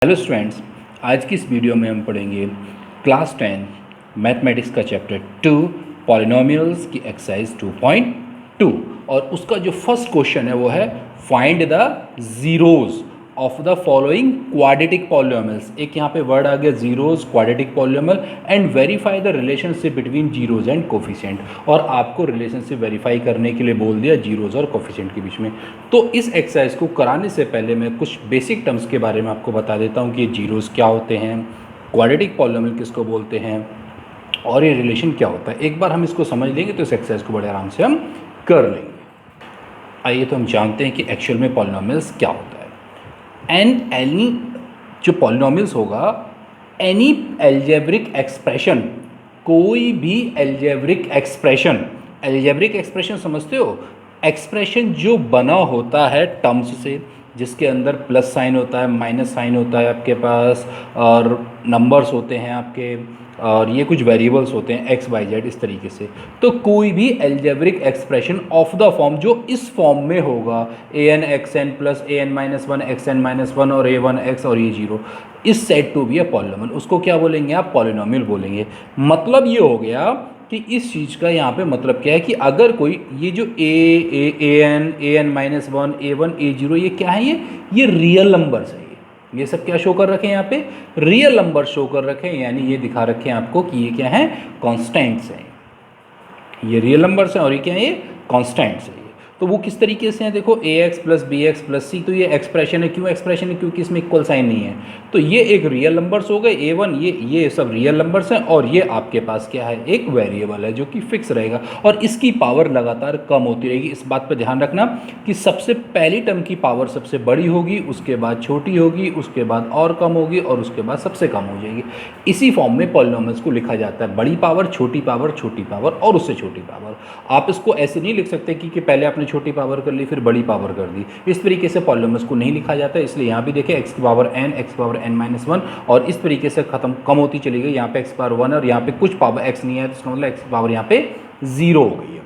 Hello students, आज की इस वीडियो में हम पढ़ेंगे क्लास 10 मैथमेटिक्स का चैप्टर 2 पॉलिनोमियल्स की एक्सरसाइज 2.2 और उसका जो फर्स्ट क्वेश्चन है वो है find the zeros of the following quadratic polynomials. एक यहाँ पे वर्ड आ गया zeros, quadratic polynomial and verify the relationship between zeros and coefficient. और आपको रिलेशनशिप वेरीफाई करने के लिए बोल दिया जीरोज और कोफिशिएंट के बीच में। तो इस एक्सरसाइज को कराने से पहले मैं कुछ बेसिक टर्म्स के बारे में आपको बता देता हूँ कि जीरोज क्या होते हैं, क्वाड्रेटिक पॉलिनोमियल किसको बोलते हैं और ये रिलेशन क्या होता है। एक बार हम इसको समझ लेंगे तो इस एक्सरसाइज को बड़े आराम से हम कर लेंगे। आइए तो हम जानते हैं कि एक्चुअल में पॉलिनोमियल्स क्या होता है। एंड एनी जो पॉलिनोमियल्स होगा, एनी एल्जेब्रिक एक्सप्रेशन, कोई भी एल्जेब्रिक एक्सप्रेशन समझते हो, एक्सप्रेशन जो बना होता है टर्म्स से, जिसके अंदर प्लस साइन होता है, माइनस साइन होता है आपके पास, और नंबर्स होते हैं आपके, और ये कुछ वेरिएबल्स होते हैं एक्स वाई जेड इस तरीके से। तो कोई भी algebraic expression of the form जो इस फॉर्म में होगा, A N X N plus A N minus one X N minus one और ए वन एक्स और ये zero, is set to be a polynomial, उसको क्या बोलेंगे आप? पॉलिनोमियल बोलेंगे। मतलब ये हो गया कि इस चीज़ का यहाँ पे मतलब क्या है कि अगर कोई ये जो ए एन माइनस वन ए वन ए जीरो, ये क्या है? ये रियल नंबर्स है। ये सब क्या शो कर रखे हैं यहाँ पे? रियल नंबर शो कर रखे हैं, यानी ये दिखा रखे हैं आपको कि ये क्या है? कांस्टेंट्स हैं। ये रियल नंबर्स हैं और ये क्या है? ये कांस्टेंट्स हैं। तो वो किस तरीके से हैं? देखो, A X plus B X plus C, तो ये एक्सप्रेशन है। क्यों एक्सप्रेशन है? क्योंकि इसमें इक्वल साइन नहीं है। तो ये एक रियल नंबर्स हो गए, ए वन, ये सब रियल नंबर्स हैं, और ये आपके पास क्या है? एक वेरिएबल है जो कि फिक्स रहेगा और इसकी पावर लगातार कम होती रहेगी। इस बात पर ध्यान रखना कि सबसे पहली टर्म की पावर सबसे बड़ी होगी, उसके बाद छोटी होगी, उसके बाद और कम होगी और उसके बाद सबसे कम हो जाएगी। इसी फॉर्म में पॉलिनोमियल्स को लिखा जाता है, बड़ी पावर, छोटी पावर और उससे छोटी पावर। आप इसको ऐसे नहीं लिख सकते कि पहले आपने छोटी पावर कर ली फिर बड़ी पावर कर दी। इस तरीके से पॉलिनोमियल्स को नहीं लिखा जाता है। इसलिए यहाँ भी देखें एक्स की पावर n माइनस वन, और इस तरीके से कम होती चली गई। यहाँ पे एक्स पावर वन और यहाँ पे कुछ पावर एक्स नहीं है, तो इसका मतलब एक्स की पावर यहाँ पे 0 हो गई है।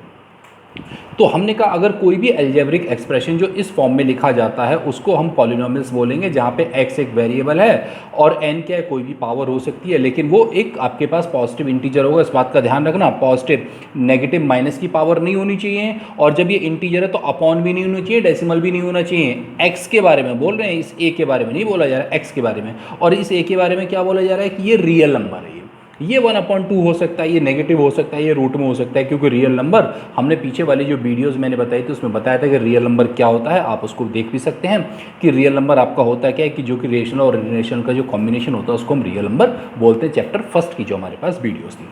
तो हमने कहा अगर कोई भी एल्जेब्रिक एक्सप्रेशन जो इस फॉर्म में लिखा जाता है उसको हम पॉलिनोमियल्स बोलेंगे, जहाँ पे x एक वेरिएबल है और n क्या है? कोई भी पावर हो सकती है, लेकिन वो एक आपके पास पॉजिटिव इंटीजर होगा। इस बात का ध्यान रखना, पॉजिटिव, नेगेटिव, माइनस की पावर नहीं होनी चाहिए, और जब ये इंटीजर है तो अपॉन भी नहीं होना चाहिए, डेसिमल भी नहीं होना चाहिए। x के बारे में बोल रहे हैं, इस a के बारे में नहीं बोला जा रहा है, x के बारे में। और इस a के बारे में क्या बोला जा रहा है कि ये रियल नंबर है। ये 1/2 हो सकता है, ये नेगेटिव हो सकता है, ये रूट में हो सकता है, क्योंकि रियल नंबर हमने पीछे वाली जो वीडियोस मैंने बताई थी उसमें बताया था कि रियल नंबर क्या होता है। आप उसको देख भी सकते हैं कि रियल नंबर आपका होता है क्या है कि जो कि रेशनल और इरेशनल का जो कॉम्बिनेशन होता है उसको हम रियल नंबर बोलते हैं। चैप्टर फर्स्ट की जो हमारे पास वीडियोज़ थी।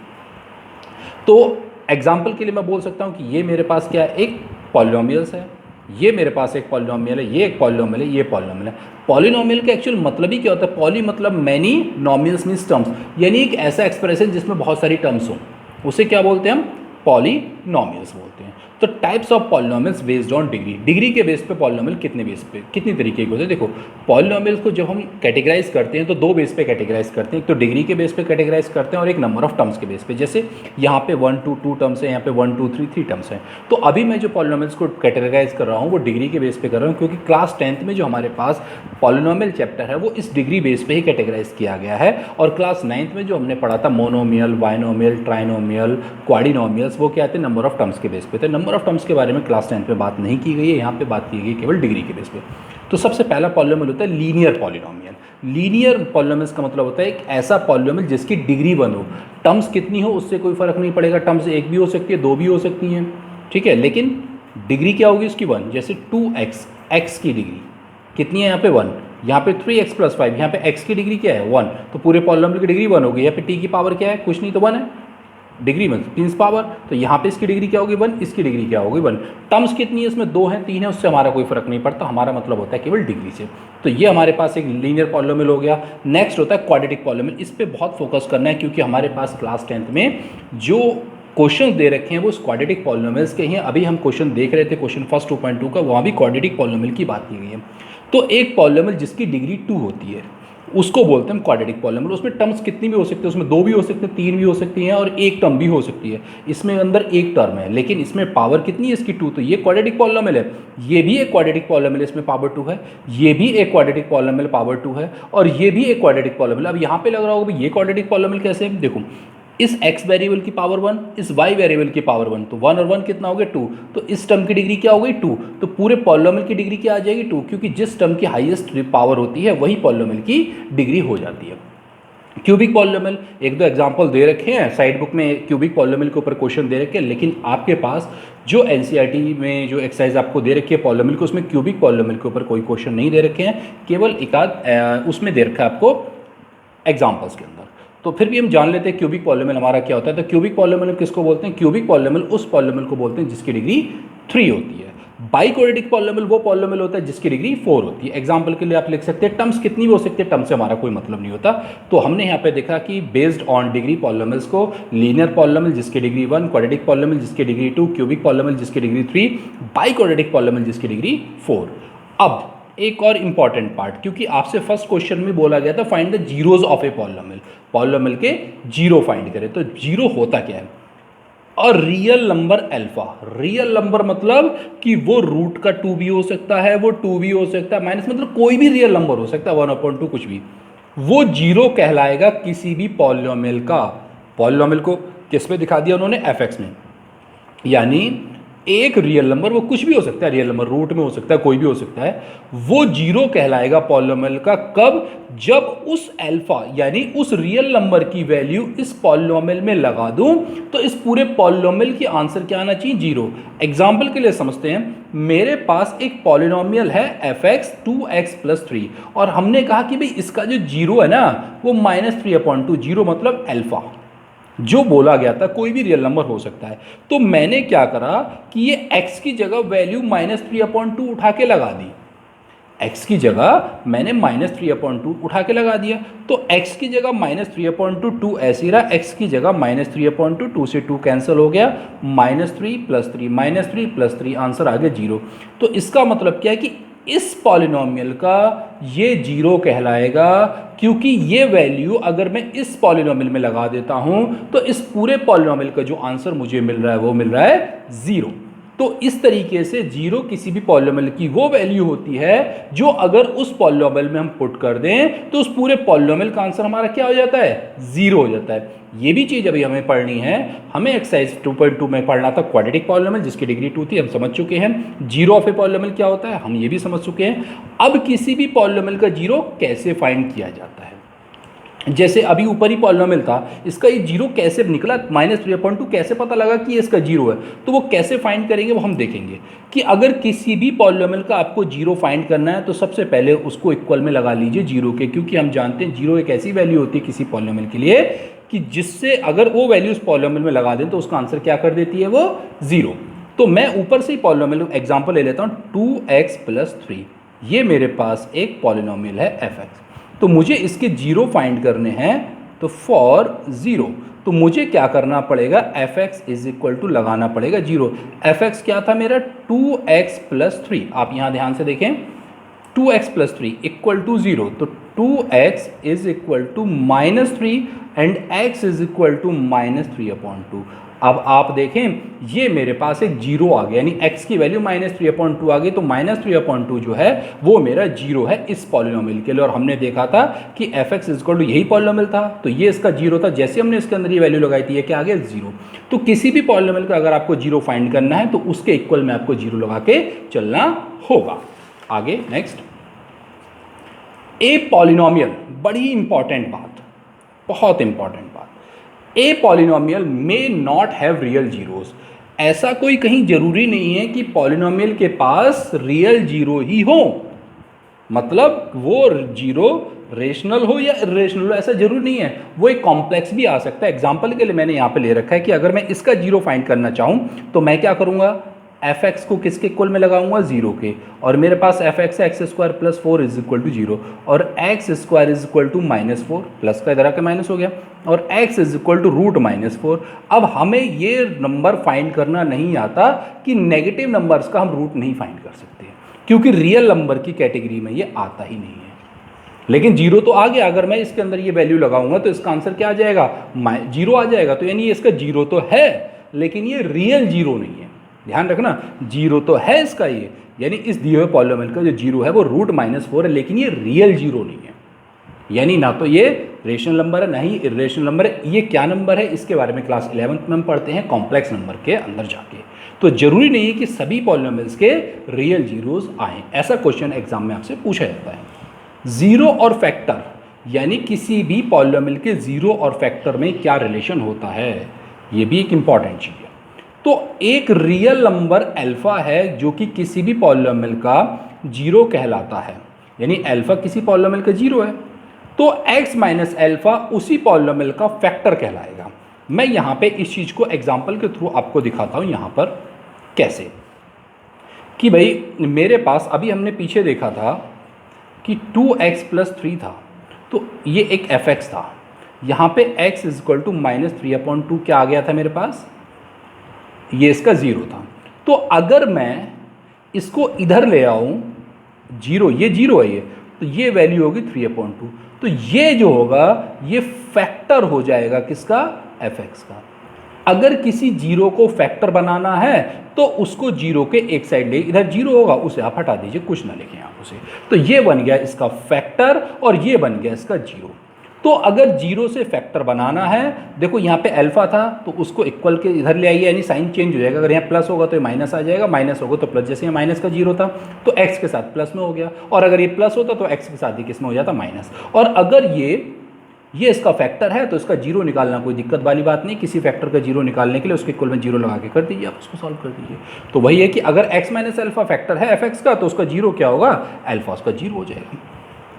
तो एग्जाम्पल के लिए मैं बोल सकता हूँ कि ये मेरे पास क्या है? एक पॉलिनोमियल्स है, ये मेरे पास एक पॉलिनोमियल है, ये एक पॉलिनोमियल है, ये पॉलिनोमियल है। पॉलिनोमियल का एक्चुअल मतलब ही क्या होता है? पॉली मतलब मैनी, नॉमियल्स मीन्स टर्म्स, यानी एक ऐसा एक्सप्रेशन जिसमें बहुत सारी टर्म्स हो, उसे क्या बोलते हैं हम? पॉलिनोमियल्स बोलते हैं। तो types of polynomials based on degree के बेस पे पॉलिनोमियल कितनी तरीके के होते हैं? देखो, पॉलिनोमियल्स को जब हम कैटेगराइज करते हैं तो दो बेस पे कैटेगराइज करते हैं। एक तो डिग्री के बेस पे कैटेगराइज करते हैं और एक नंबर ऑफ टर्म्स के बेस पे। जैसे यहाँ पे 1 to 2 टर्म्स है, यहाँ पे 1 2 3 3 टर्म्स हैं। तो अभी मैं जो पॉलिनोमियल्स को कैटेगराइज कर रहा हूँ वो डिग्री के बेस पे कर रहा हूँ, क्योंकि क्लास 10th में जो हमारे पास पॉलिनोमियल चैप्टर है वो इस डिग्री बेस पे ही कैटेगराइज किया गया है। और क्लास 9th में जो हमने पढ़ा था मोनोमियल, बाइनोमियल, ट्राइनोमियल, क्वाड्रिनोमियल्स, वो क्या थे? नंबर ऑफ टर्म्स के बेस पे थे। नंबर ऑफ टर्म्स के बारे में क्लास 10th में बात नहीं की गई है, यहाँ पे बात की गई केवल डिग्री के बेस पे। तो सबसे पहला पॉलिनोमियल होता है लीनियर पॉलिनोमियल। लीनियर पॉलिनोमियल्स का मतलब होता है एक ऐसा पॉलिनोमियल जिसकी डिग्री 1 हो। टर्म्स कितनी हो उससे कोई फर्क नहीं पड़ेगा, टर्म्स एक भी हो सकती है, दो भी हो सकती हैं, ठीक है, लेकिन डिग्री क्या होगी उसकी? 1। जैसे 2x, x की डिग्री कितनी है यहाँ पे? 1। यहाँ पे 3x + 5, यहाँ पे x की डिग्री क्या है? 1। तो पूरे पॉलिनोमियल की डिग्री 1 होगी। यहाँ पे t की पावर क्या है? कुछ नहीं, तो 1 है। डिग्री में मीन्स पावर, तो यहाँ पे इसकी डिग्री क्या होगी? 1। इसकी डिग्री क्या होगी? 1। टर्म्स कितनी है इसमें? 2 हैं, 3 है, उससे हमारा कोई फर्क नहीं पड़ता, हमारा मतलब होता है केवल डिग्री से। तो ये हमारे पास एक लीनियर पॉलिनोमियल हो गया। नेक्स्ट होता है क्वाड्रेटिक पॉलिनोमियल। इस पर बहुत फोकस करना है क्योंकि हमारे पास क्लास 10th में जो क्वेश्चन दे रखे हैं वो क्वाड्रेटिक पॉलिनोमियल्स के हैं। अभी हम क्वेश्चन देख रहे थे, क्वेश्चन फर्स्ट 2.2 का, वहाँ भी क्वाड्रेटिक पॉलिनोमियल की बात की गई है। तो एक पॉलिनोमियल जिसकी डिग्री 2 होती है उसको बोलते हैं हम क्वाड्रेटिक पॉलीनोमियल। उसमें टर्म्स कितनी भी हो सकती है, उसमें 2 भी हो सकते हैं, 3 भी हो सकती हैं और एक टर्म भी हो सकती है। इसमें अंदर एक टर्म है लेकिन इसमें पावर कितनी है इसकी 2, तो ये क्वाड्रेटिक पॉलीनोमियल है। ये भी एक क्वाड्रेटिक पॉलीनोमियल, इसमें पावर 2 है। ये भी एक क्वाड्रेटिक पॉलीनोमियल, पावर 2 है। और ये भी एक क्वाड्रेटिक पॉलीनोमियल। अब यहाँ पे लग रहा होगा भाई ये क्वाड्रेटिक पॉलीनोमियल कैसे है, देखो इस x वेरिएबल की पावर 1, इस y वेरिएबल की पावर 1, तो 1 और 1 कितना हो गया 2, तो इस टर्म की डिग्री क्या हो गई 2, तो पूरे पॉलीनोमियल की डिग्री क्या आ जाएगी 2, क्योंकि जिस टर्म की हाईएस्ट पावर होती है वही पॉलीनोमियल की डिग्री हो जाती है। क्यूबिक पॉलीनोमियल एक दो एग्जांपल दे रखे हैं साइड बुक में, क्यूबिक पॉलीनोमियल के ऊपर क्वेश्चन दे रखे हैं, लेकिन आपके पास जो एनसीईआरटी में जो एक्सरसाइज आपको दे रखी है पॉलीनोमियल को, उसमें क्यूबिक पॉलीनोमियल के ऊपर कोई क्वेश्चन नहीं दे रखे हैं, केवल एक आध उसमें दे रखा है आपको एग्जाम्पल्स के अंदर। तो फिर भी हम जान लेते हैं क्यूबिक पॉलीनोमियल हमारा क्या होता है। तो क्यूबिक पॉलीनोमियल किसको बोलते हैं, क्यूबिक पॉलीनोमियल उस पॉलीनोमियल को बोलते हैं जिसकी डिग्री 3 होती है। बाइक्वाड्रेटिक पॉलीनोमियल वो पॉलीनोमियल होता है जिसकी डिग्री 4 होती है। एग्जांपल के लिए आप लिख सकते हैं टर्म्स कितनी भी हो सकती है, टर्म से हमारा कोई मतलब नहीं होता। तो हमने यहाँ पे देखा कि बेस्ड ऑन डिग्री पॉलीनोमियल्स को लीनियर पॉलीनोमियल जिसकी डिग्री 1, क्वाड्रेटिक पॉलीनोमियल जिसकी डिग्री 2, क्यूबिक पॉलीनोमियल जिसकी डिग्री 3, बाइक्वाड्रेटिक पॉलीनोमियल जिसकी डिग्री 4। अब एक और इंपॉर्टेंट पार्ट, क्योंकि आपसे फर्स्ट क्वेश्चन में बोला गया था find the zeros of A polynomial, polynomial के जीरो फाइंड करें। तो जीरो होता क्या है, और real number alpha. Real number मतलब कि वो रूट का 2 भी हो सकता है, वो 2 भी हो सकता है, माइनस मतलब कोई भी रियल नंबर हो सकता है, 1/2 कुछ भी, वो जीरो कहलाएगा किसी भी पॉलीनोमियल का। पॉलीनोमियल को किस पे दिखा दिया उन्होंने, एफ में, यानी एक रियल नंबर, वो कुछ भी हो सकता है, रियल नंबर रूट में हो सकता है, कोई भी हो सकता है, वो जीरो कहलाएगा पॉलीनोमियल का। कब, जब उस अल्फा यानी उस रियल नंबर की वैल्यू इस पॉलीनोमियल में लगा दूं तो इस पूरे पॉलीनोमियल की आंसर क्या आना चाहिए, जीरो। एग्जांपल के लिए समझते हैं, मेरे पास एक पॉलीनोमियल है fx 2x+3 और हमने कहा कि भाई इसका जो जीरो है ना वो -3/2, जीरो मतलब अल्फा, जो बोला गया था कोई भी रियल नंबर हो सकता है। तो मैंने क्या करा कि ये x की जगह वैल्यू -3/2 उठा के लगा दी, x की जगह मैंने -3/2 उठा के लगा दिया। तो x की जगह -3/2, 2 ऐसे ही रहा, x की जगह -3/2, 2 से 2 कैंसिल हो गया, -3 + 3 आंसर आ गया 0। तो इसका मतलब क्या है कि इस पॉलिनोमियल का ये जीरो कहलाएगा, क्योंकि ये वैल्यू अगर मैं इस पॉलिनोमियल में लगा देता हूं तो इस पूरे पॉलिनोमियल का जो आंसर मुझे मिल रहा है वो मिल रहा है 0। तो इस तरीके से जीरो किसी भी पॉलिनोमियल की वो वैल्यू होती है जो अगर उस पॉलिनोमियल में हम पुट कर दें तो उस पूरे पॉलिनोमियल का आंसर हमारा क्या हो जाता है, 0 हो जाता है। ये भी चीज़ अभी हमें पढ़नी है, हमें एक्सरसाइज 2.2 में पढ़ना था क्वाड्रेटिक पॉलिनोमियल जिसकी डिग्री 2 थी, हम समझ चुके हैं। जीरो ऑफ ए पॉलिनोमियल क्या होता है हम ये भी समझ चुके हैं। अब किसी भी पॉलिनोमियल का जीरो कैसे फाइंड किया जाता है, जैसे अभी ऊपर ही पॉलिनोमियल था, इसका ये जीरो कैसे निकला, -3/2 कैसे पता लगा कि ये इसका जीरो है, तो वो कैसे फाइंड करेंगे वो हम देखेंगे। कि अगर किसी भी पॉलिनोमियल का आपको जीरो फाइंड करना है तो सबसे पहले उसको इक्वल में लगा लीजिए जीरो के, क्योंकि हम जानते हैं जीरो एक ऐसी वैल्यू होती है किसी पॉलिनोमियल के लिए कि जिससे अगर वो वैल्यू उस पॉलिनोमियल में लगा दें तो उसका आंसर क्या कर देती है, वो 0। तो मैं ऊपर से ही पॉलिनोमियल एग्जाम्पल ले लेता हूँ, 2x+3, ये मेरे पास एक पॉलिनोमियल है fx, तो मुझे इसके जीरो फाइंड करने हैं। तो फॉर 0 तो मुझे क्या करना पड़ेगा, fx इज इक्वल टू लगाना पड़ेगा 0। fx क्या था मेरा 2x+3, आप यहाँ ध्यान से देखें 2x+3 इक्वल टू 0, तो 2x is equal to -3 and x is equal to -3/2। अब आप देखें ये मेरे पास एक जीरो आ गया, यानी x की वैल्यू -3/2 आ गई, तो -3/2 जो है वो मेरा जीरो है इस पॉलिनोमियल के लिए। और हमने देखा था कि fx इज इक्वल टू यही पॉलिनोमियल था, तो ये इसका जीरो था, जैसे हमने इसके अंदर ये वैल्यू लगाई थी ये क्या आ गया 0। तो किसी भी पॉलिनोमियल का अगर आपको जीरो फाइंड करना है तो उसके इक्वल में आपको जीरो लगा के चलना होगा। आगे नेक्स्ट, ए पॉलिनोमियल, बड़ी इंपॉर्टेंट बात, बहुत इंपॉर्टेंट बात, a polynomial may not have real zeros. ऐसा कोई कहीं जरूरी नहीं है कि पॉलिनोमियल के पास रियल जीरो ही हो, मतलब वो जीरो रेशनल हो या इरेशनल हो ऐसा जरूरी नहीं है, वो एक कॉम्प्लेक्स भी आ सकता है। एग्जांपल के लिए मैंने यहाँ पे ले रखा है कि अगर मैं इसका जीरो फाइंड करना चाहूँ तो मैं क्या करूँगा, fx को किसके इक्वल में लगाऊंगा, 0 के, और मेरे पास fx है x² + 4 इज इक्वल टू 0, और x² is equal to -4, plus का इधर आके माइनस हो गया, और x इज इक्वल टू √-4। अब हमें ये नंबर फाइंड करना नहीं आता कि नेगेटिव नंबर्स का हम रूट नहीं फाइंड कर सकते, क्योंकि रियल नंबर की कैटेगरी में ये आता ही नहीं है। लेकिन जीरो तो आ गया, अगर मैं इसके अंदर ये वैल्यू लगाऊंगा तो इसका आंसर क्या आ जाएगा, जीरो आ जाएगा। तो यानी इसका जीरो तो है लेकिन ये रियल जीरो नहीं है, ध्यान रखना, जीरो तो है इसका ये, यानी इस दिए हुए पॉलिनोमियल का जो जीरो है वो √-4 है, लेकिन ये रियल जीरो नहीं है। यानी ना तो ये रेशनल नंबर है ना ही इर्रेशनल नंबर है। ये क्या नंबर है, इसके बारे में क्लास 11th में हम पढ़ते हैं कॉम्प्लेक्स नंबर के अंदर जाके। तो जरूरी नहीं है कि सभी पॉलिनोमियल्स के रियल जीरोस आए, ऐसा क्वेश्चन एग्जाम में आपसे पूछा जाता है। जीरो और फैक्टर, यानी किसी भी पॉलिनोमियल के जीरो और फैक्टर में क्या रिलेशन होता है, ये भी एक इंपॉर्टेंट चीज़ है। तो एक रियल नंबर अल्फा है जो कि किसी भी पॉलिनोमियल का जीरो कहलाता है, यानी अल्फा किसी पॉलिनोमियल का जीरो है, तो x माइनस अल्फा उसी पॉलिनोमियल का फैक्टर कहलाएगा। मैं यहाँ पे इस चीज़ को एग्जाम्पल के थ्रू आपको दिखाता हूँ यहाँ पर कैसे, कि भाई मेरे पास अभी हमने पीछे देखा था कि 2x + 3 था, तो ये एक fx था, यहाँ पे x = -3/2 क्या आ गया था मेरे पास, ये इसका जीरो था। तो अगर मैं इसको इधर ले आऊँ, जीरो, ये जीरो है ये, तो ये वैल्यू होगी 3/2, तो ये जो होगा ये फैक्टर हो जाएगा किसका, fx का। अगर किसी जीरो को फैक्टर बनाना है तो उसको जीरो के एक साइड ले, इधर जीरो होगा उसे आप हटा दीजिए, कुछ ना लिखें आप उसे, तो ये बन गया इसका फैक्टर और ये बन गया इसका जीरो। तो अगर जीरो से फैक्टर बनाना है, देखो यहाँ पे अल्फा था तो उसको इक्वल के इधर ले आइए, यानी साइन चेंज हो जाएगा, अगर यहाँ प्लस होगा तो ये माइनस आ जाएगा, माइनस होगा तो प्लस, जैसे यहाँ माइनस का जीरो था तो x के साथ प्लस में हो गया, और अगर ये प्लस होता तो x के साथ ही किस में हो जाता, माइनस। और अगर ये इसका फैक्टर है तो इसका जीरो निकालना कोई दिक्कत वाली बात नहीं, किसी फैक्टर का जीरो निकालने के लिए उसके इक्वल में जीरो लगा के कर दीजिए, आप उसको सॉल्व कर दीजिए। तो वही है कि अगर x माइनस अल्फा फैक्टर है fx का तो उसका जीरो क्या होगा, अल्फा उसका जीरो हो जाएगा।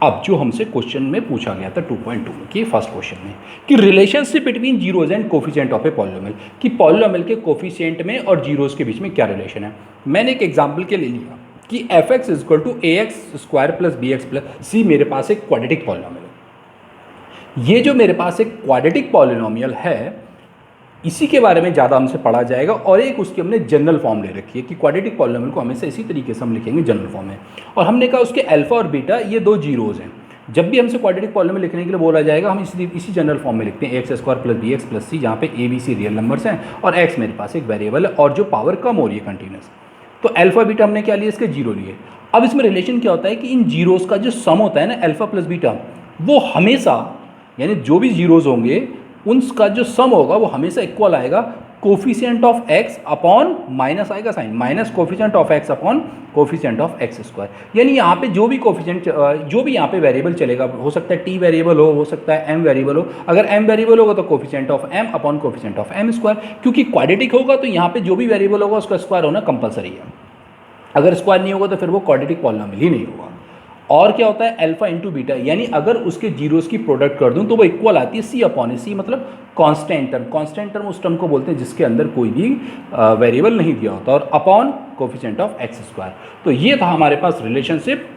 अब जो हमसे क्वेश्चन में पूछा गया था 2.2 में, कि फर्स्ट क्वेश्चन में, कि relationship between zeros and coefficient of a polynomial, कि पॉलिनोमियल के कोफिशिएंट में और जीरोज के बीच में क्या रिलेशन है। मैंने एक एग्जांपल के लिए लिया कि fx = ax² + bx + c मेरे पास एक क्वाड्रेटिक पॉलिनोमियल है। ये जो मेरे पास एक क्वाड्रेटिक पॉलिनोमियल है, इसी के बारे में ज़्यादा हमसे पढ़ा जाएगा, और एक उसकी हमने जनरल फॉर्म ले रखी है कि क्वाड्रेटिक पॉलिनोमियल को हमेशा इसी तरीके से हम लिखेंगे जनरल फॉर्म में, और हमने कहा उसके अल्फा और बीटा ये दो जीरोज़ हैं। जब भी हमसे क्वाड्रेटिक पॉलिनोमियल लिखने के लिए बोला जाएगा हम इसी जनरल फॉर्म में लिखते हैं, ax² + bx + c, जहाँ पे a b c real numbers हैं और x मेरे पास एक वेरिएबल है और जो पावर कम हो रही है कंटिन्यूस। तो अल्फा बीटा हमने क्या लिए, इसके जीरो लिए। अब इसमें रिलेशन क्या होता है कि इन जीरोज़ का जो सम होता है ना, अल्फा + बीटा, वो हमेशा, यानी जो भी जीरोज़ होंगे उनका जो सम होगा वो हमेशा इक्वल आएगा coefficient of x upon minus आएगा sign, minus coefficient of x upon coefficient of x²। यानी यहाँ पे जो भी कोफिशिएंट, जो भी यहाँ पे वेरिएबल चलेगा, हो सकता है t वेरिएबल हो सकता है m वेरिएबल हो, अगर m वेरिएबल होगा तो coefficient of m upon coefficient of m², क्योंकि क्वाड्रेटिक होगा तो यहाँ पे जो भी वेरिएबल होगा उसका स्क्वायर होना कंपलसरी है, अगर स्क्वायर नहीं होगा तो फिर वो क्वाड्रेटिक पॉलिनोमियल ही नहीं होगा। और क्या होता है, अल्फा इंटू बीटा, यानी अगर उसके जीरोस की प्रोडक्ट कर दूं तो वो इक्वल आती है c अपॉन ए, सी मतलब कांस्टेंट टर्म। कांस्टेंट टर्म उस टर्म को बोलते हैं जिसके अंदर कोई भी वेरिएबल नहीं दिया होता, और अपॉन कोफिशिएंट ऑफ x²। तो ये था हमारे पास relationship,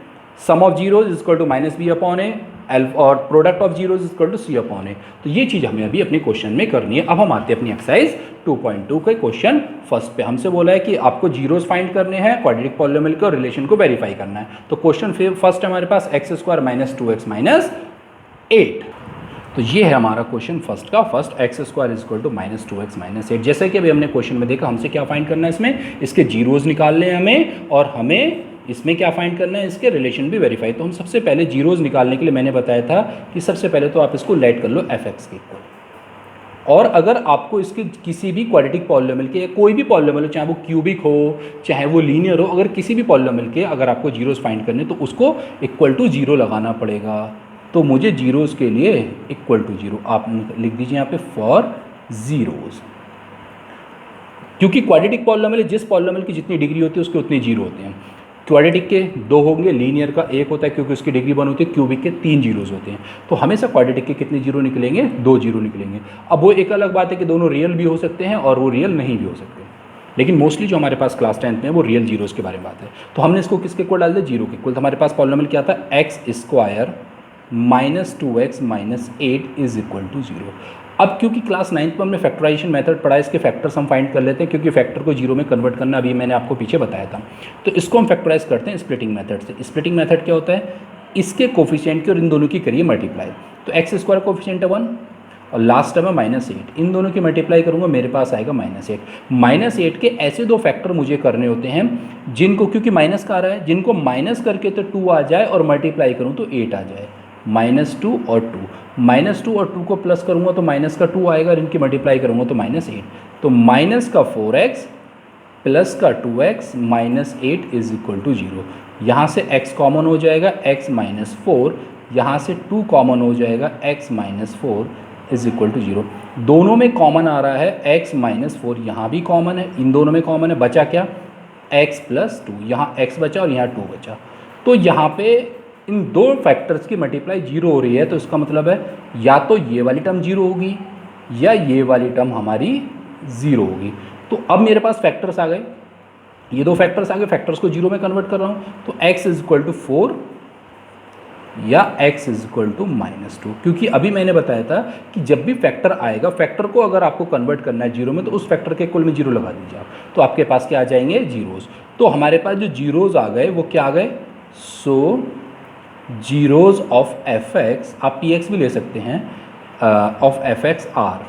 sum of zeros = -b upon A, और product of zeros = c upon A. तो ये चीज़ हमें अभी अपने क्वेश्चन में करनी है। अब हम आते हैं अपनी एक्सरसाइज 2.2 के क्वेश्चन फर्स्ट पे। हमसे बोला है कि आपको जीरोज फाइंड करने हैं, क्वाड्रेटिक पॉलिनोमियल के रिलेशन को वेरीफाई करना है। तो क्वेश्चन फर्स्ट है हमारे पास x² - 2x - 8। तो ये है हमारा क्वेश्चन फर्स्ट का, फर्स्ट x² = -2x - 8। जैसे कि अभी हमने क्वेश्चन में देखा, हमसे क्या फाइंड करना है, इसमें इसके जीरोज निकालने हैं हमें, और हमें इसमें क्या फाइंड करना है, इसके रिलेशन भी वेरीफाई। तो हम सबसे पहले जीरोज निकालने के लिए मैंने बताया था कि सबसे पहले तो आप इसको लेट कर लो fx के इक्वल, और अगर आपको इसके किसी भी क्वाड्रेटिक पॉलिनोमियल के, कोई भी पॉलिनोमियल हो, चाहे वो क्यूबिक हो चाहे वो लीनियर हो, अगर किसी भी पॉलिनोमियल के अगर आपको जीरोज फाइंड करने तो उसको =0 लगाना पड़ेगा। तो मुझे जीरोज के लिए =0 आप लिख दीजिए यहाँ पे फॉर जीरोज, क्योंकि क्वाड्रेटिक पॉलिनोमियल जिस पॉलिनोमियल की जितनी डिग्री होती है उसके उतने जीरो होते हैं। क्वाड्रेटिक के 2 होंगे, लीनियर का 1 होता है क्योंकि उसकी डिग्री 1 होती है, क्यूबिक के 3 जीरोज होते हैं। तो हमेशा क्वाड्रेटिक के कितने जीरो निकलेंगे, 2 जीरो निकलेंगे। अब वो एक अलग बात है कि दोनों रियल भी हो सकते हैं और वो रियल नहीं भी हो सकते, लेकिन मोस्टली जो हमारे पास क्लास 10th में वो रियल जीरोज के बारे में बात है। तो हमने इसको किसके इक्वल डाल दिया, जीरो के इक्वल। तो हमारे पास पॉलिनोमियल क्या था, x² - 2x - 8 = 0। अब क्योंकि क्लास 9th में हमने फैक्टराइजेशन मेथड पढ़ा, इसके फैक्टर्स हम फाइंड कर लेते हैं, क्योंकि फैक्टर को जीरो में कन्वर्ट करना अभी मैंने आपको पीछे बताया था। तो इसको हम फैक्टराइज करते हैं स्प्लिटिंग मेथड से। स्प्लिटिंग मेथड क्या होता है, इसके कोफिशिएंट की और इन दोनों की करिए मल्टीप्लाई। तो एक्स स्क्वायर कोफिशिएंट है 1 और लास्ट टर्म है -8, इन दोनों की मल्टीप्लाई करूंगा मेरे पास आएगा -8। -8 के ऐसे दो फैक्टर मुझे करने होते हैं जिनको, क्योंकि माइनस का आ रहा है, जिनको माइनस करके तो 2 आ जाए और मल्टीप्लाई करूँ तो 8 आ जाए। -2 और 2, -2 और 2 को प्लस करूँगा तो माइनस का 2 आएगा और इनकी मल्टीप्लाई करूँगा तो -8। तो माइनस का 4x प्लस का 2x -8 इज इक्वल टू 0। यहाँ से x कॉमन हो जाएगा, x -4, यहाँ से 2 कॉमन हो जाएगा, x -4 इज इक्वल टू 0। दोनों में कॉमन आ रहा है x -4, यहाँ भी कॉमन है, इन दोनों में कॉमन है, बचा क्या x + 2, यहाँ x बचा और यहाँ 2 बचा। तो यहाँ पे इन दो फैक्टर्स की मल्टीप्लाई 0 हो रही है, तो इसका मतलब है या तो ये वाली टर्म 0 होगी या ये वाली टर्म हमारी 0 होगी। तो अब मेरे पास फैक्टर्स आ गए, ये दो फैक्टर्स आ गए, फैक्टर्स को 0 में कन्वर्ट कर रहा हूँ। तो x = 4 या x = -2, क्योंकि अभी मैंने बताया था कि जब भी फैक्टर आएगा, फैक्टर को अगर आपको कन्वर्ट करना है 0 में तो उस फैक्टर के कुल में 0 लगा दीजिए आप, तो आपके पास क्या आ जाएंगे, जीरोज़। तो हमारे पास जो जीरोज़ आ गए वो क्या आ गए, सो जीरोज़ ऑफ fx, आप px भी ले सकते हैं, ऑफ fx आर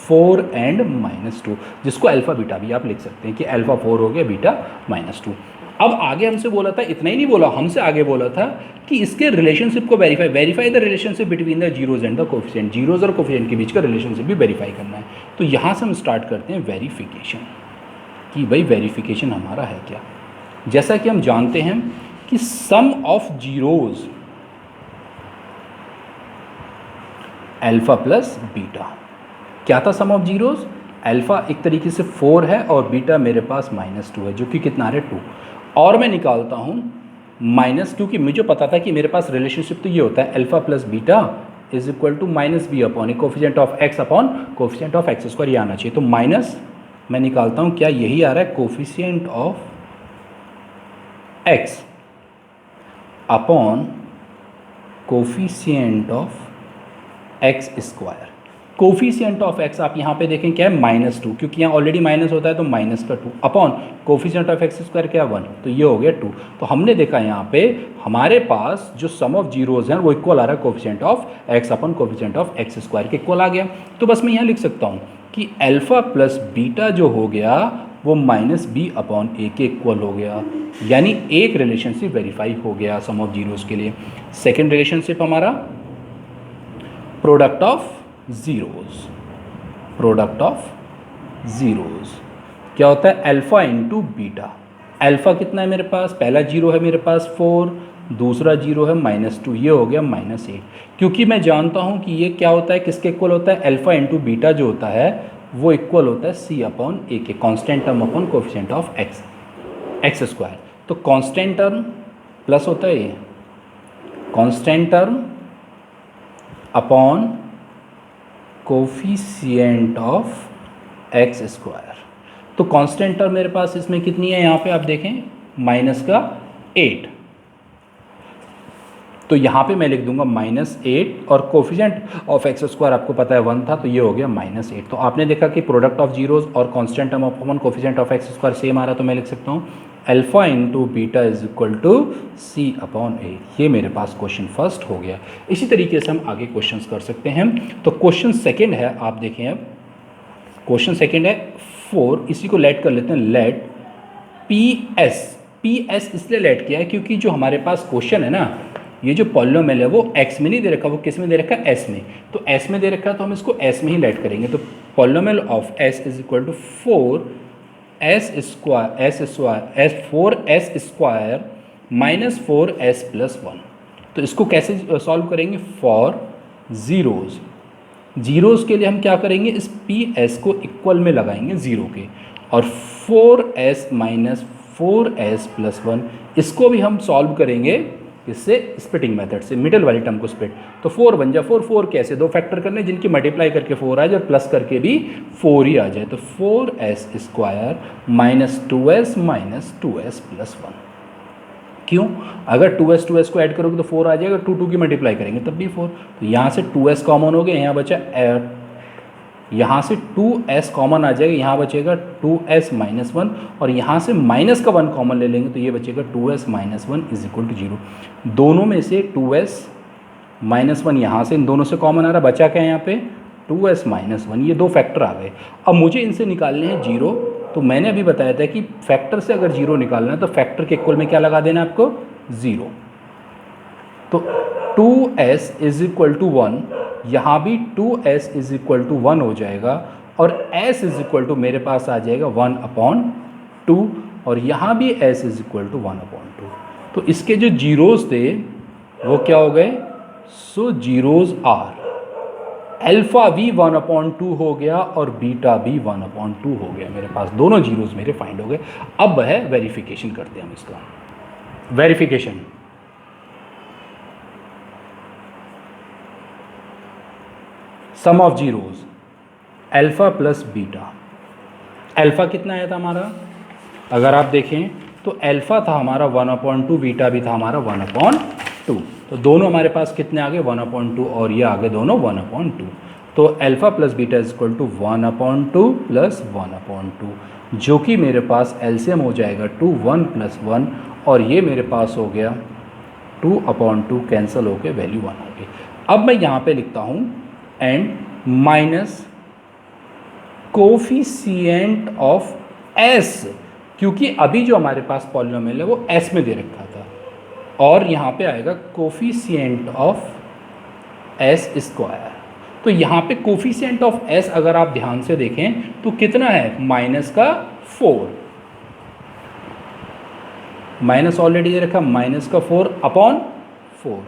4 एंड -2, जिसको अल्फ़ा बीटा भी आप लिख सकते हैं कि अल्फ़ा 4 हो गया, बीटा -2। अब आगे हमसे बोला था, इतना ही नहीं बोला, हमसे आगे बोला था कि इसके रिलेशनशिप को verify the relationship between the zeros and the coefficient, zeros और कोफिशिएंट के बीच का रिलेशनशिप भी वेरीफाई करना है। तो यहाँ से हम स्टार्ट करते हैं वेरीफिकेशन, कि भाई वेरीफिकेशन हमारा है क्या। जैसा कि हम जानते हैं कि sum of zeros alpha plus beta, क्या था सम ऑफ जीरोज़, अल्फ़ा एक तरीके से 4 है और बीटा मेरे पास -2 है, जो कि कितना है 2, और मैं निकालता हूँ माइनस, क्योंकि मुझे पता था कि मेरे पास रिलेशनशिप तो ये होता है alpha plus beta is equal to -b upon coefficient of x upon coefficient of x square, ये आना चाहिए। तो माइनस मैं निकालता हूँ, क्या यही आ रहा है, coefficient of x upon coefficient of x square. Coefficient of x आप यहाँ पे देखें क्या है, -2, क्योंकि यहाँ ऑलरेडी माइनस होता है तो माइनस का 2 upon coefficient of x square क्या 1, तो ये हो गया 2। तो हमने देखा यहाँ पे हमारे पास जो सम ऑफ जीरोज़ हैं वो इक्वल आ रहा है coefficient of x upon coefficient of x square के इक्वल आ गया। तो बस मैं यहाँ लिख सकता हूँ कि अल्फ़ा प्लस बीटा जो हो गया वो -b अपॉन a के इक्वल हो गया, यानी एक रिलेशनशिप वेरीफाई हो गया सम ऑफ जीरोज़ के लिए। सेकेंड रिलेशनशिप हमारा product of zeros, product of zeros क्या होता है, अल्फ़ा इंटू बीटा। अल्फ़ा कितना है मेरे पास, पहला जीरो है मेरे पास 4, दूसरा जीरो है -2, ये हो गया -8। क्योंकि मैं जानता हूँ कि ये क्या होता है, किसके इक्वल होता है, अल्फ़ा इंटू बीटा जो होता है वो इक्वल होता है c अपॉन a के, constant term upon coefficient of x square. तो कॉन्स्टेंट टर्म प्लस होता है ये, constant term upon coefficient of x square. तो कांस्टेंट टर्म मेरे पास इसमें कितनी है, यहाँ पे आप देखें -8, तो यहाँ पे मैं लिख दूंगा -8 और कोफिशिएंट ऑफ x स्क्वायर आपको पता है 1 था, तो ये हो गया -8। तो आपने देखा कि प्रोडक्ट ऑफ जीरोज़ और constant term upon coefficient of x square same आ रहा है, तो मैं लिख सकता हूँ alpha into beta is equal to c upon a। ये मेरे पास क्वेश्चन फर्स्ट हो गया। इसी तरीके से हम आगे क्वेश्चंस कर सकते हैं। तो क्वेश्चन सेकंड है, आप देखें अब क्वेश्चन सेकंड है 4, इसी को लेट कर लेते हैं, लेट PS इसलिए लेट किया है क्योंकि जो हमारे पास क्वेश्चन है ना, ये जो पॉलिनोमियल है वो x में नहीं दे रखा, वो किस में दे रखा है, s में। तो s में दे रखा है तो हम इसको s में ही लेट करेंगे। तो polynomial of s is equal to 4s square minus 4s plus 1। तो इसको कैसे सॉल्व करेंगे, फॉर जीरोज़ के लिए हम क्या करेंगे, इस PS को इक्वल में लगाएंगे 0 के, और 4s माइनस 4s प्लस 1 इसको भी हम सॉल्व करेंगे इससे, स्प्लिटिंग मेथड से, मिडल वाली टर्म को स्प्लिट। तो 4 बन जाए 4 कैसे, दो फैक्टर करने जिनकी मल्टीप्लाई करके 4 आ जाए और प्लस करके भी 4 ही आ जाए। तो 4s square minus 2s minus 2s plus 1। क्यों, अगर 2s को ऐड करोगे तो 4 आ जाएगा, 2 की मल्टीप्लाई करेंगे तब भी 4। तो यहाँ से 2s कॉमन हो गया, यहाँ बचा यहाँ से 2s कॉमन आ जाएगा, यहाँ बचेगा 2s माइनस 1 और यहाँ से माइनस का 1 कॉमन ले लेंगे तो ये बचेगा 2s minus 1 is equal to 0। दोनों में से 2s माइनस 1 यहाँ से इन दोनों से कॉमन आ रहा, बचा क्या है यहाँ पे 2s माइनस 1, ये दो फैक्टर आ गए। अब मुझे इनसे निकालने हैं 0, तो मैंने अभी बताया था कि फैक्टर से अगर 0 निकालना है तो फैक्टर के इक्वल में क्या लगा देना है आपको 0। तो 2s इज इक्वल टू 1, यहाँ भी 2s इज इक्वल टू 1 हो जाएगा और s इज इक्वल टू मेरे पास आ जाएगा 1/2 और यहाँ भी s इज इक्वल टू 1/2। तो इसके जो जीरोज़ थे वो क्या हो गए, सो जीरोज़ आर अल्फ़ा भी 1/2 हो गया और बीटा भी 1/2 हो गया। मेरे पास दोनों जीरोज़ मेरे फाइंड हो गए। अब है वेरिफिकेशन करते हैं हम इसका। Verification, sum of zeros alpha plus beta. Alpha कितना आया था हमारा, अगर आप देखें तो अल्फ़ा था हमारा 1/2, बीटा भी था हमारा 1/2। तो दोनों हमारे पास कितने आ गए 1/2 और ये आ गए दोनों 1/2। तो alpha plus beta is equal to 1/2 plus 1/2, जो कि मेरे पास एलसीएम हो जाएगा 2 1 प्लस 1 और ये मेरे पास हो गया 2/2 कैंसिल होकर वैल्यू 1 हो गई। अब मैं यहाँ पे लिखता हूँ and minus coefficient of S, क्योंकि अभी जो हमारे पास पॉलिनोमियल है वो एस में दे रखा था और यहाँ पे आएगा कोफिशिएंट ऑफ एस स्क्वायर। तो यहाँ पे कोफिशिएंट ऑफ एस अगर आप ध्यान से देखें तो कितना है माइनस का 4, माइनस ऑलरेडी दे रखा, माइनस का 4/4,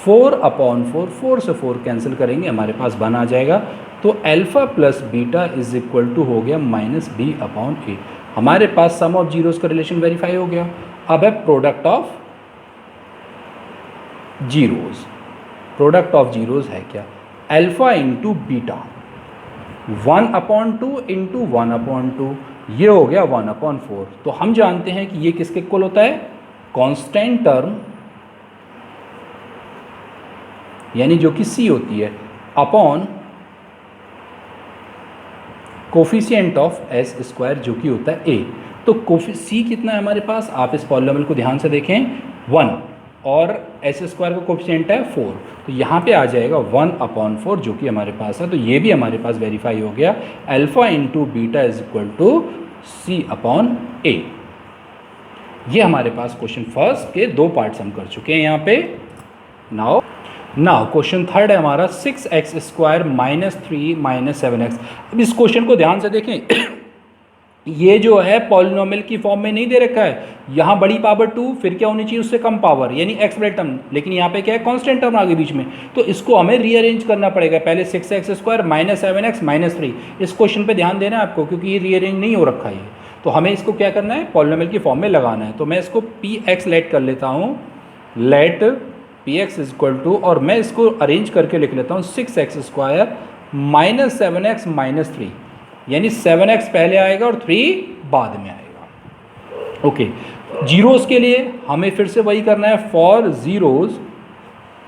4/4, 4 से 4 कैंसिल करेंगे हमारे पास 1 आ जाएगा। तो alpha plus beta is equal to हो गया -b/a। हमारे पास सम ऑफ जीरोज़ का रिलेशन वेरीफाई हो गया। अब है product of zeros. Product of zeros है क्या, अल्फ़ा इंटू बीटा 1/2 इंटू 1/2, ये हो गया 1/4। तो हम जानते हैं कि ये किसके इक्वल होता है, कांस्टेंट टर्म यानी जो कि c होती है upon coefficient of S square जो कि होता है a। तो c कितना है हमारे पास, आप इस पॉलिनोमियल को ध्यान से देखें 1 और एस स्क्वायर का कोफिशिएंट है 4, तो यहाँ पे आ जाएगा 1/4 जो कि हमारे पास है। तो ये भी हमारे पास वेरीफाई हो गया, alpha into beta is equal to c/a। ये हमारे पास क्वेश्चन फर्स्ट के 2 पार्ट्स हम कर चुके हैं यहाँ पे। नाउ क्वेश्चन थर्ड है हमारा 6x² - 3 - 7x। अब इस क्वेश्चन को ध्यान से देखें ये जो है पॉलिनोमियल की फॉर्म में नहीं दे रखा है, यहाँ बड़ी पावर 2 फिर क्या होनी चाहिए उससे कम पावर यानी एक्स वाले टर्म, लेकिन यहाँ पे क्या है कांस्टेंट टर्म आगे बीच में, तो इसको हमें रीअरेंज करना पड़ेगा। पहले 6x² - 7x - 3, इस क्वेश्चन पे ध्यान देना है आपको क्योंकि ये रीअरेंज नहीं हो रखा है। तो हमें इसको क्या करना है पॉलिनोमियल की फॉर्म में लगाना है। तो मैं इसको px लेट कर लेता हूँ, let px is equal to, और मैं इसको अरेंज करके लिख लेता हूँ 6x² - 7x - 3, यानी 7x पहले आएगा और 3 बाद में आएगा। ओके, जीरोज़ के लिए हमें फिर से वही करना है, फॉर जीरोज़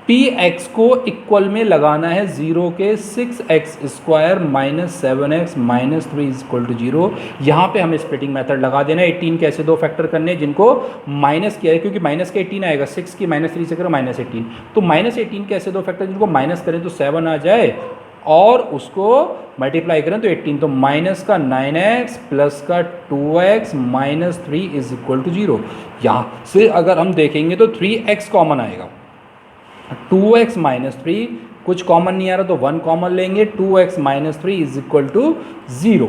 px को इक्वल में लगाना है 0 के 6x² - 7x - 3 is equal to 0। यहाँ पे हमें स्प्लिटिंग मेथड लगा देना है। 18 कैसे दो फैक्टर करने हैं जिनको माइनस किया है, क्योंकि माइनस का 18 आएगा, 6 की -3 से करो -18, तो -18 कैसे दो फैक्टर जिनको माइनस करें तो 7 आ जाए और उसको मल्टीप्लाई करें तो 18, तो माइनस का 9x प्लस का 2x - 3 इज इक्वल टू 0। यहाँ से अगर हम देखेंगे तो 3x कॉमन आएगा, 2x - 3 कुछ कॉमन नहीं आ रहा तो 1 कॉमन लेंगे, 2x - 3 इज इक्वल टू 0,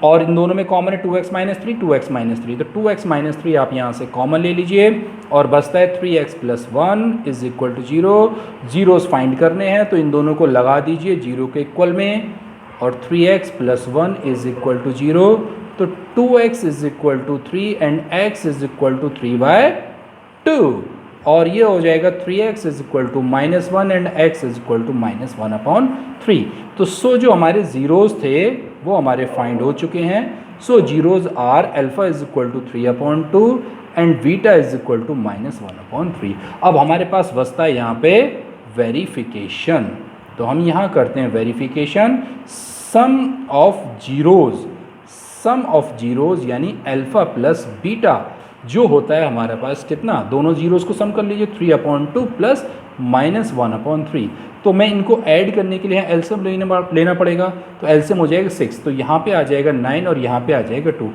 और इन दोनों में कॉमन है 2x - 3 2x - 3, तो 2x - 3 आप यहाँ से कॉमन ले लीजिए और बचता है 3x + 1 is equal to 0। Zeros find करने हैं तो इन दोनों को लगा दीजिए 0 के इक्वल में, और 3x + 1 इज इक्वल टू 0, तो 2x is equal to 3 and x is equal to 3/2, और ये हो जाएगा 3x is equal to -1 and x is equal to -1/3। तो सो जो हमारे जीरोज़ थे वो हमारे फाइंड हो चुके हैं। So zeros are alpha is equal to 3/2 and beta is equal to -1/3। अब हमारे पास बचता है यहाँ पे वेरिफिकेशन। तो हम यहाँ करते हैं वेरिफिकेशन, सम ऑफ जीरोज़ यानी अल्फ़ा प्लस बीटा जो होता है हमारे पास कितना, दोनों जीरोज़ को सम कर लीजिए 3/2 प्लस -1/3। तो मैं इनको ऐड करने के लिए एलसीएम लेना पड़ेगा, तो एलसीएम हो जाएगा 6, तो यहाँ पे आ जाएगा 9 और यहाँ पे आ जाएगा 2।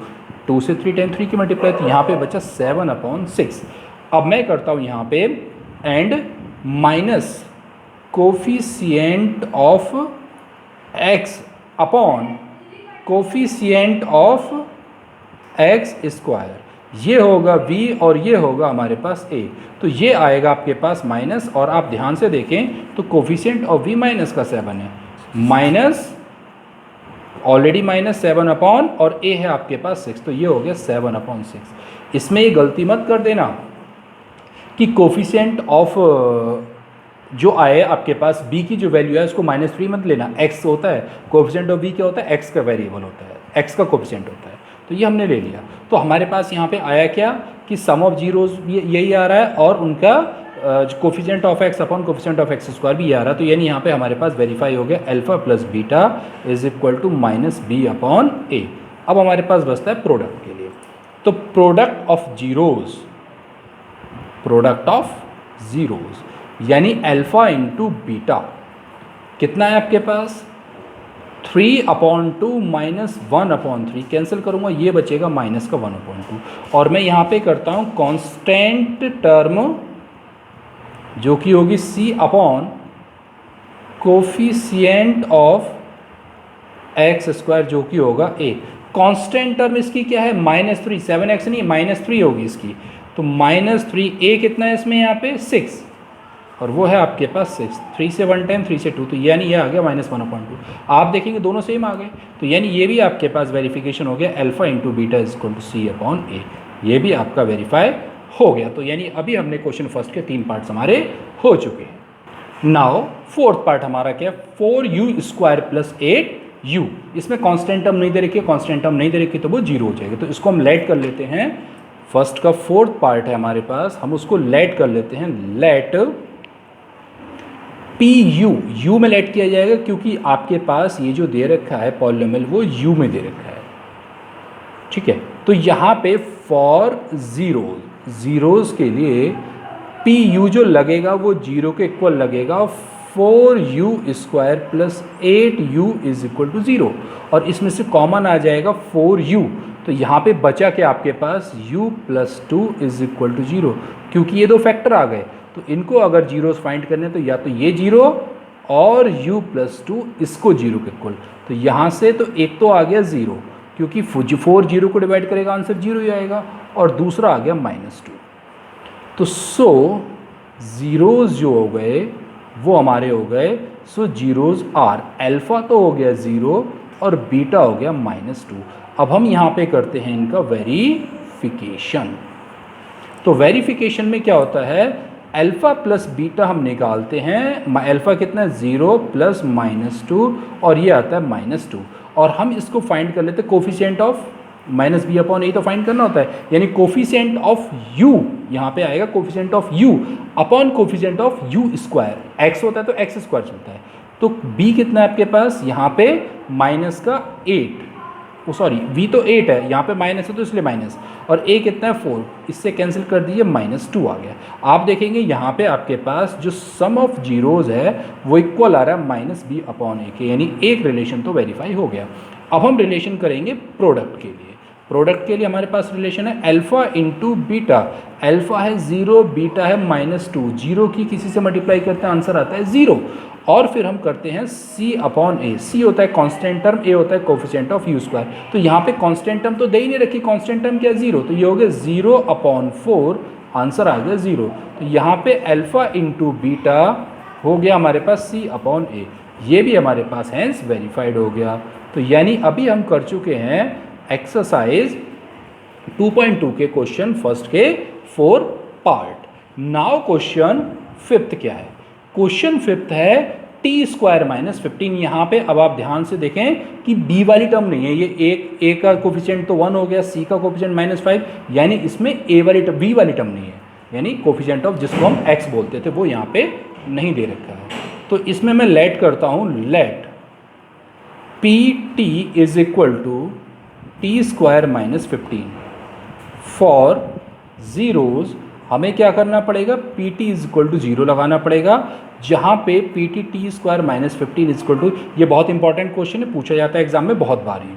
2 से 3 टाइम 3 की मल्टीप्लाई, तो यहाँ पे बचा 7/6। अब मैं करता हूँ यहाँ पे and minus coefficient of x upon coefficient of x square, ये होगा v और ये होगा हमारे पास a। तो ये आएगा आपके पास माइनस, और आप ध्यान से देखें तो कोफिशिएंट ऑफ v माइनस का 7 है, माइनस ऑलरेडी -7 अपॉन और a है आपके पास 6, तो ये हो गया 7/6। इसमें ये गलती मत कर देना कि कोफिशिएंट ऑफ जो आए आपके पास b की जो वैल्यू है उसको -3 मत लेना, x होता है कोफिशिएंट ऑफ b, क्या होता है x का वेरिएबल होता है, x का कोफिशिएंट होता है, तो ये हमने ले लिया। तो हमारे पास यहाँ पे आया क्या कि सम ऑफ जीरोज़ यही आ रहा है और उनका coefficient of x upon coefficient of x square भी ये आ रहा है, तो यानी यहाँ पे हमारे पास वेरीफाई हो गया alpha plus beta is equal to -b upon a। अब हमारे पास बचता है प्रोडक्ट के लिए, तो प्रोडक्ट ऑफ जीरोज़ यानी अल्फ़ा इंटू बीटा कितना है आपके पास 3/2 -1/3, कैंसिल करूँगा ये बचेगा माइनस का 1/2, और मैं यहाँ पे करता हूँ कांस्टेंट टर्म जो कि होगी c upon coefficient of x square जो कि होगा a। कांस्टेंट टर्म इसकी क्या है -3, 7x नहीं -3 होगी इसकी, तो -3, a कितना है इसमें यहाँ पे 6 और वो है आपके पास 6, 3 से 1 टाइम 3 से 2, तो यानी ये आ गया -1/2। आप देखेंगे दोनों सेम आ गए, तो यानी ये भी आपके पास वेरिफिकेशन हो गया alpha into beta is equal to c upon a, ये भी आपका वेरीफाई हो गया। तो यानी अभी हमने क्वेश्चन फर्स्ट के 3 पार्ट्स हमारे हो चुके हैं। नाउ फोर्थ पार्ट हमारा क्या है 4u² प्लस 8u, इसमें कांस्टेंट टर्म नहीं दे रखी है, कांस्टेंट टर्म नहीं दे रखी तो वो 0 हो जाएगा, तो इसको हम लेट कर लेते हैं। फर्स्ट का फोर्थ पार्ट है हमारे पास, हम उसको लेट कर लेते हैं, लेट यू में लेट किया जाएगा क्योंकि आपके पास ये जो दे रखा है पॉलिनोमियल वो यू में दे रखा है, ठीक है। तो यहाँ पे फॉर जीरोज़ के लिए पी यू जो लगेगा वो 0 के इक्वल लगेगा, 4u² plus 8u is equal to 0, और इसमें से कॉमन आ जाएगा 4u, तो यहाँ पे बचा क्या आपके पास u plus 2 is equal to 0, क्योंकि ये दो फैक्टर आ गए, तो इनको अगर जीरोस फाइंड करने तो या तो ये 0 और u प्लस 2 इसको 0 के इक्वल, तो यहाँ से तो एक तो आ गया 0 क्योंकि 4 0 को डिवाइड करेगा आंसर 0 ही आएगा, और दूसरा आ गया -2। तो जीरोज़ जो हो गए वो हमारे हो गए, जीरोज़ आर अल्फ़ा तो हो गया 0 और बीटा हो गया -2। अब हम यहाँ पे करते हैं इनका वेरिफिकेशन। तो वेरिफिकेशन में क्या होता है, अल्फ़ा प्लस बीटा हम निकालते हैं, अल्फ़ा कितना है 0 प्लस -2 और ये आता है -2, और हम इसको फाइंड कर लेते हैं coefficient of -b upon a तो फाइंड करना होता है, यानी कोफिशिएंट ऑफ u यहाँ पे आएगा, coefficient of u upon coefficient of u², x होता है तो x स्क्वायर चलता है, तो b कितना है आपके पास यहाँ पे -8, सॉरी v तो 8 है, यहाँ पे माइनस है तो इसलिए माइनस, और a कितना है 4, इससे कैंसिल कर दीजिए -2 आ गया। आप देखेंगे यहाँ पे आपके पास जो सम ऑफ जीरोज़ है वो इक्वल आ रहा है -b अपॉन a के, यानी एक रिलेशन तो वेरीफाई हो गया। अब हम रिलेशन करेंगे प्रोडक्ट के लिए। प्रोडक्ट के लिए हमारे पास रिलेशन है अल्फ़ा इंटू बीटा, अल्फ़ा है 0, बीटा है -2, 0 की किसी से मल्टीप्लाई करते हैं आंसर आता है 0, और फिर हम करते हैं c अपॉन a, c होता है कांस्टेंट टर्म, a होता है कोफिशिएंट ऑफ u², तो यहाँ पे कांस्टेंट टर्म तो दे ही नहीं रखी, कांस्टेंट टर्म क्या 0, तो ये हो गया 0/4, आंसर आ गया 0, तो यहाँ पे अल्फ़ा इंटू बीटा हो गया हमारे पास c अपॉन a, ये भी हमारे पास हैंस वेरीफाइड हो गया। तो यानी अभी हम कर चुके हैं एक्सरसाइज 2.2 के क्वेश्चन फर्स्ट के 4 पार्ट। नाउ क्वेश्चन फिफ्थ क्या है, क्वेश्चन फिफ्थ है t² -15। यहाँ पे अब आप ध्यान से देखें कि b वाली टर्म नहीं है, ये a का कोफिशिएंट तो 1 हो गया, c का कोफिशिएंट -5, यानी इसमें a वाली टर्म b वाली टर्म नहीं है, यानी कोफिशिएंट ऑफ जिसको हम x बोलते थे वो यहाँ पे नहीं दे रखा है। तो इसमें मैं लेट करता हूँ, let P T is equal to T square minus 15 for zeros. हमें क्या करना पड़ेगा, P T is equal to 0 लगाना पड़ेगा, जहाँ पे P T T square minus 15 is equal to, ये बहुत इंपॉर्टेंट क्वेश्चन है, पूछा जाता है एग्जाम में बहुत बार ही।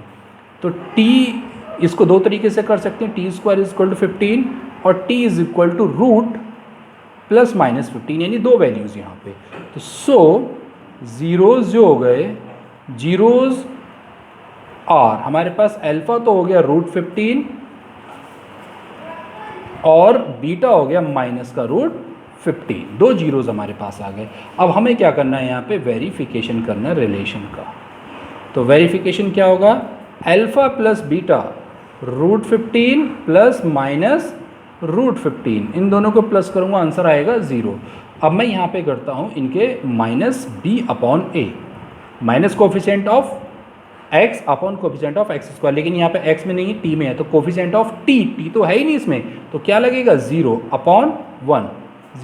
तो टी इसको दो तरीके से कर सकते हैं, T square is equal to 15 और T is equal to root plus minus 15, यानी दो वैल्यूज़ यहाँ पे। तो सो ज़ीरोज़ जो हो गए, जीरोज़ आर हमारे पास अल्फ़ा तो हो गया रूट 15 और बीटा हो गया माइनस का रूट 15, दो जीरोज़ हमारे पास आ गए। अब हमें क्या करना है, यहाँ पे वेरिफिकेशन करना है रिलेशन का। तो वेरिफिकेशन क्या होगा, alpha plus beta root 15 plus minus root 15, इन दोनों को प्लस करूँगा, आंसर आएगा 0। अब मैं यहाँ पे करता हूँ इनके minus B upon A, minus coefficient of x upon coefficient of X square, लेकिन यहाँ पे x में नहीं है, t में है, तो कोफिशिएंट ऑफ t तो है ही नहीं इसमें, तो क्या लगेगा 0 अपॉन 1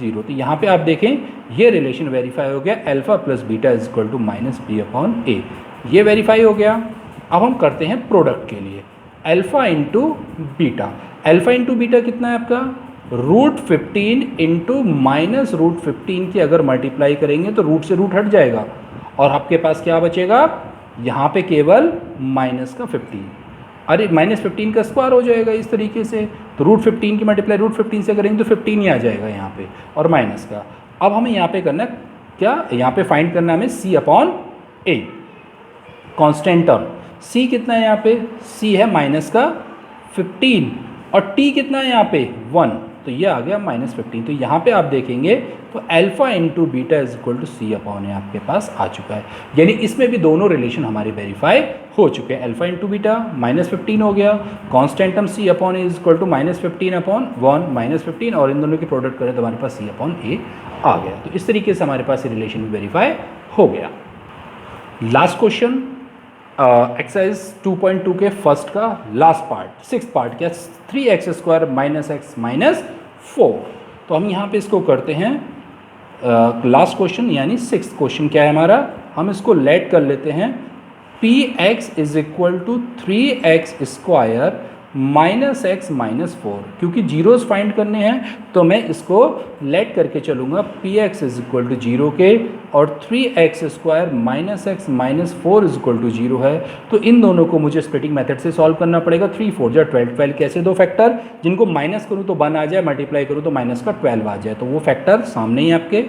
0। तो यहाँ पे आप देखें ये रिलेशन वेरीफाई हो गया, alpha plus beta is equal to minus B upon A, ये वेरीफाई हो गया। अब हम करते हैं प्रोडक्ट के लिए, alpha into beta, alpha into beta कितना है आपका, रूट 15 इंटू माइनस रूट 15 की अगर मल्टीप्लाई करेंगे तो रूट से रूट हट जाएगा और आपके पास क्या बचेगा, यहाँ पे केवल माइनस का 15, अरे माइनस 15 का स्क्वायर हो जाएगा इस तरीके से, तो रूट 15 की मल्टीप्लाई रूट 15 से करेंगे तो 15 ही आ जाएगा यहाँ पे और माइनस का। अब हमें यहाँ पे करना क्या, यहाँ पे फाइंड करना हमें c अपॉन ए, कॉन्स्टेंट टर्म। c कितना है यहाँ पे, c है माइनस का 15 और t कितना है यहाँ पे 1, तो ये आ गया माइनस 15। तो यहाँ पे आप देखेंगे तो alpha into beta is equal to C upon A आपके पास आ चुका है, यानी इसमें भी दोनों रिलेशन हमारे वेरीफाई हो चुके हैं। अल्फा इंटू बीटा माइनस 15 हो गया, constant term C upon A is equal to minus 15 upon 1 minus 15, और इन दोनों की प्रोडक्ट करें तो हमारे पास सी अपॉन ए आ गया। तो इस तरीके से हमारे पास ये रिलेशन भी वेरीफाई हो गया। लास्ट क्वेश्चन एक्सरसाइज 2.2 के फर्स्ट का लास्ट पार्ट, सिक्स पार्ट क्या, 3x square minus X minus 4। तो हम यहाँ पे इसको करते हैं लास्ट क्वेश्चन, यानी सिक्स क्वेश्चन क्या है हमारा, हम इसको लेट कर लेते हैं, px is equal to 3x square minus X minus 4। क्योंकि जीरोस फाइंड करने हैं तो मैं इसको लेट करके चलूँगा, px इज इक्वल टू 0 के और 3x square minus X minus 4 is equal to 0 है। तो इन दोनों को मुझे स्प्लिटिंग मेथड से सॉल्व करना पड़ेगा। 3 4 जा 12, 12 कैसे दो फैक्टर जिनको माइनस करूँ तो 1 आ जाए, मल्टीप्लाई करूँ तो माइनस का 12 आ जाए, तो वो फैक्टर सामने ही आपके,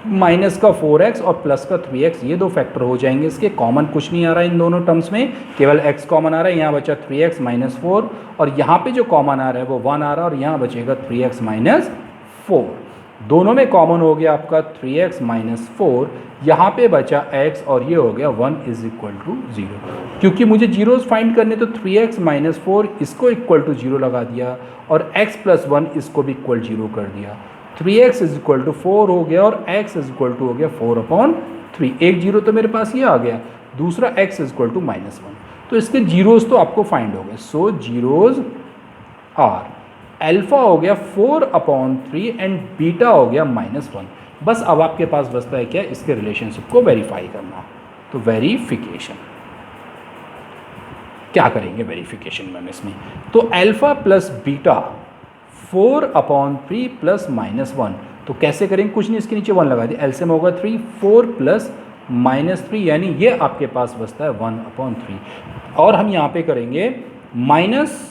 माइनस का 4x और प्लस का 3x, ये दो फैक्टर हो जाएंगे इसके। कॉमन कुछ नहीं आ रहा है इन दोनों टर्म्स में, केवल x कॉमन आ रहा है, यहाँ बचा 3x माइनस 4 और यहाँ पे जो कॉमन आ रहा है वो 1 आ रहा है और यहाँ बचेगा 3x माइनस 4। दोनों में कॉमन हो गया आपका 3x माइनस 4, यहाँ पे बचा x और ये हो गया 1 इज इक्वल टू 0। क्योंकि मुझे जीरोस फाइंड करने तो 3x माइनस 4 इसको इक्वल टू 0 लगा दिया और x प्लस 1 इसको भी इक्वल 0 कर दिया, 3x इज इक्वल टू 4 हो गया और x इज इक्वल टू हो गया 4 अपॉन 3। एक जीरो तो मेरे पास ये आ गया, दूसरा x is equal to minus 1। तो इसके जीरोस तो आपको फाइंड हो गए। सो जीरोज आर अल्फा हो गया 4 अपॉन 3 एंड बीटा हो गया माइनस 1। बस अब आपके पास बचता है क्या, इसके रिलेशनशिप को वेरीफाई करना। तो वेरीफिकेशन क्या करेंगे वेरीफिकेशन में इसमें, तो alpha plus beta 4 upon 3 plus minus 1, तो कैसे करेंगे, कुछ नहीं, इसके नीचे 1 लगा दिया, एलसीएम होगा 3, 4 प्लस माइनस 3, यानी ये आपके पास बचता है 1 अपॉन 3। और हम यहाँ पे करेंगे minus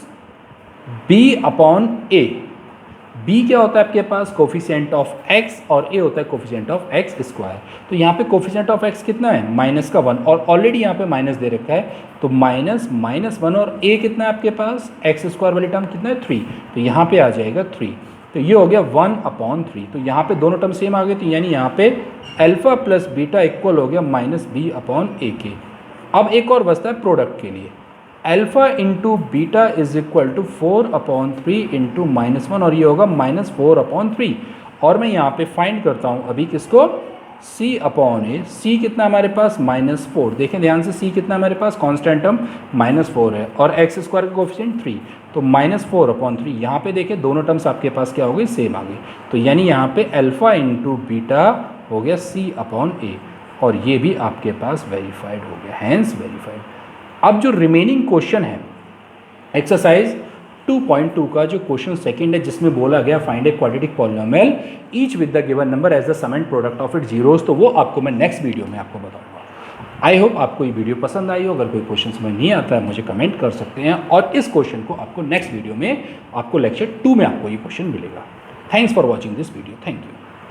b upon a। b क्या होता है आपके पास, कोफिशिएंट ऑफ x और a होता है कोफिशिएंट ऑफ x स्क्वायर। तो यहाँ पे कोफिशिएंट ऑफ x कितना है, माइनस का 1 और ऑलरेडी यहाँ पे माइनस दे रखा है, तो माइनस माइनस 1 और a कितना है आपके पास, x स्क्वायर वाली टर्म कितना है 3, तो यहाँ पे आ जाएगा 3, तो ये हो गया 1 अपॉन 3। तो यहाँ पे दोनों टर्म सेम आ गए, तो यानी यहाँ पे अल्फा प्लस बीटा इक्वल हो गया माइनस b अपॉन a के। अब एक और बचता है प्रोडक्ट के लिए, alpha into beta is equal to 4 upon 3 into minus 1 और ये होगा माइनस 4 अपॉन 3। और मैं यहाँ पे फाइंड करता हूँ अभी किसको, c अपॉन ए। c कितना हमारे पास माइनस 4, देखें ध्यान से, c कितना हमारे पास कांस्टेंट टर्म माइनस 4 है और x स्क्वायर का कोफिशिएंट 3, तो माइनस 4 अपॉन 3। यहाँ पे देखें दोनों टर्म्स आपके पास क्या हो गई, सेम आ गई, तो यानी यहाँ पे अल्फा इंटू बीटा हो गया C अपॉन A, और ये भी आपके पास वेरीफाइड हो गया, हैंस वेरीफाइड। अब जो रिमेनिंग क्वेश्चन है एक्सरसाइज 2.2 का जो क्वेश्चन सेकंड है, जिसमें बोला गया find a quadratic polynomial each with the given number as the sum and product of it zeros, तो वो आपको मैं नेक्स्ट वीडियो में आपको बताऊंगा। आई होप आपको ये वीडियो पसंद आई हो। अगर कोई क्वेश्चन समझ नहीं आता है मुझे कमेंट कर सकते हैं, और इस क्वेश्चन को आपको नेक्स्ट वीडियो में, आपको लेक्चर 2 में आपको ये क्वेश्चन मिलेगा। Thanks for watching this video, thank you.